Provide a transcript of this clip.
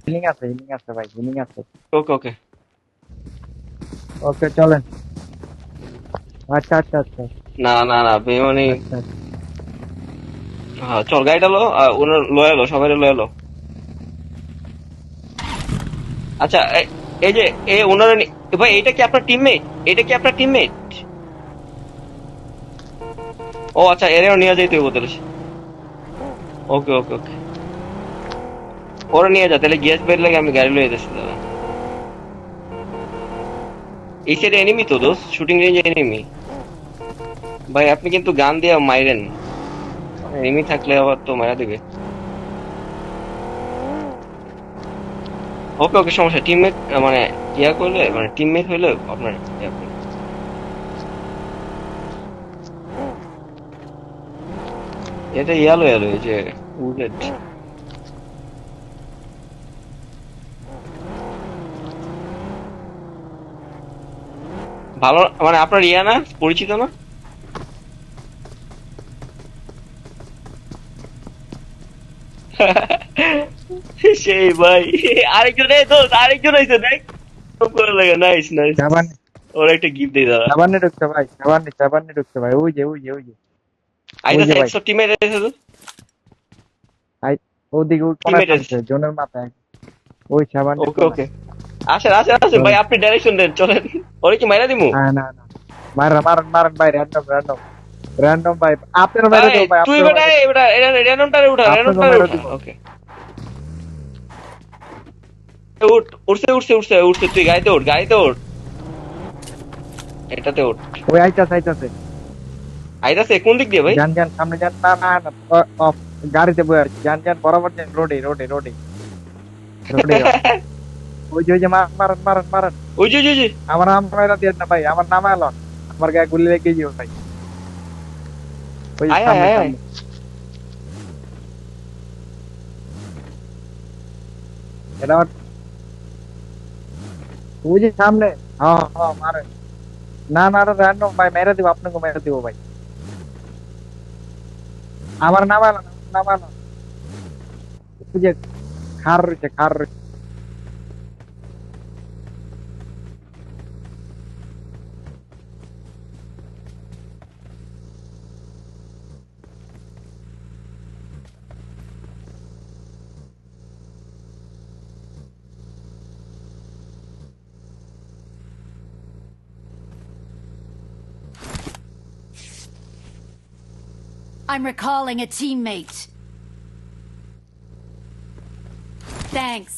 Healing আছে ভাই, healing আছে। ওকে ওকে। ওকে চলেন। আচ্ছা আচ্ছা আচ্ছা না না না বেমানি। আচ্ছা। হ্যাঁ চল গাড়িটা লো, ওনার লয়ে এলো, সবাই লয়ে এলো। আচ্ছা এই যে ওনারা ভাই এটা কি আপনার টিমমেট? এটা কি আপনার টিমমেট? ও আচ্ছা, এরেও নিয়ে যাইতে হইব তাহলে। ওকে ওকে ওকে, ওরা নিয়ে যা তাহলে, গ্যাস বের লাগে আমি গাড়ি লয়ে যাচ্ছি দাদা। এই সাইডে এনিমি তো দোস্ত, শুটিং রেঞ্জ এনিমি। ভাই আপনি কিন্তু গান দিয়ে মাইরেন, এনিমি থাকলে আবার তো মারা দিবে। ওকে ওকে, সমস্যা, টিমমেট মানে ইয়া করলে, মানে টিমমেট হইলে আপনার ইয়া করবে। এটা ইয়ালো ইয়ালো এই যে উডেড। ভালো মানে আপনার ইয়া না, পরিচিত না? সেই ভাই, আরেকজন এই দোস্ত, আরেকজন আইছে দেখ, করে লাগে, নাইস নাইস। সাবান, ওরা একটা গিফট দিয়ে দাঁড়া। সাবানে ঢুকছে ভাই, সাবানে ঢুকছে ভাই, ওই যে ওই যে ওই যে ওই যে আইতাছে ভাই। একশো টিমের এসে তো। আই, ওদিকে ওই কোনায় টিমের থামছে এসে। জোনের মাথায়, ওই সাবানের ওকে কোনায়। ওকে, আসেন আসেন আসেন ভাই, চলেন। আপনি ডাইরেকশন দেন, চলেন। ওরে কি মাইরা দিমু? হ্যাঁ না না, মারেন মারেন মারেন ভাই, র্যান্ডম র্যান্ডম র্যান্ডম ভাই, আপনারও মেরে এই দেবো ভাই, তুই আপনারও বেটা, মেরে এই দেবো, বেটা, র্যান্ডমটারে উঠা, আপনাকেও র্যান্ডমটারে মেরে উঠা। দিব। ওকে, উঠ, উঠছে উঠছে উঠছে উঠছে, তুই গাড়িতে উঠ, গাড়িতে উঠ, এটাতে উঠ। ওই আইতাছে আইতাছে। আইতাছে কোন দিক দিয়ে ভাই? যান যান সামনে যান, না না না, অফ, গাড়িতে বয়ে আছি, যান যান বরাবর যান, রোডে রোডে রোডে রোডে যান। ওই যে মারেন মারেন মারেন মারেন। ওই যে ওই যে, ওই যে। আমার নাম মাইরা দিয়ে না ভাই, আমার নাম এলো, আমার গায়ে গুলি লেগে যাবে ভাই। ওই যে আয় আয় সামনে আয় আয়। সামনে, এটা আমার, ওই যে সামনে। হ্যাঁ হ্যাঁ মারেন। না না, র্যান্ডম ভাই, মেরে দিব, আপনাকে মেরে দিব ভাই। আমার নাম এলো না, আমার নাম এলো না। ওই যে খার রয়েছে, খার রয়েছে। I'm recalling a teammate. Thanks.